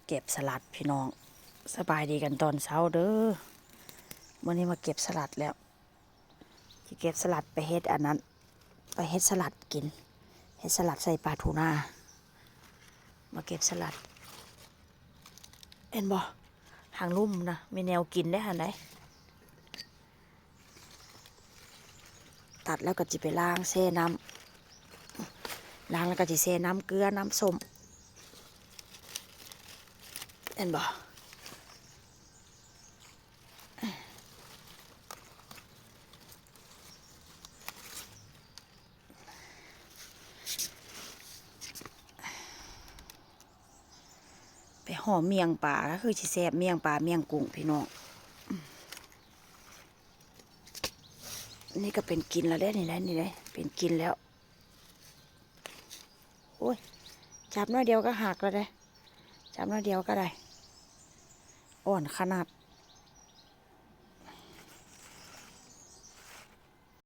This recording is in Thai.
เก็บสลัดพี่น้องสบายดีกันตอนเช้าเด้อวันนี้มาเก็บสลัดแล้วที่เก็บสลัดไปเฮ็ดอันนั้นไปเฮ็ดสลัดกินเฮ็ดสลัดใส่ปลาทูน่ามาเก็บสลัดเห็นบ่หางลุ่มนะมีแนวกินได้หันได้ตัดแล้วก็จิไปล้างแช่น้ำล้างแล้วก็จิแช่น้ำเกลือน้ำส้มเห็นบ่ไปห่อเมียงปลาก็คือสิแซ่บเมียงปลาเมียงกุ้งพี่น้องนี่ก็เป็นกินแล้วได้นี่ได้เป็นกินแล้วโอ้ยจับน้อยเดียวก็หักแล้วได้จับน้อยเดียวก็ได้อ่อนขนาด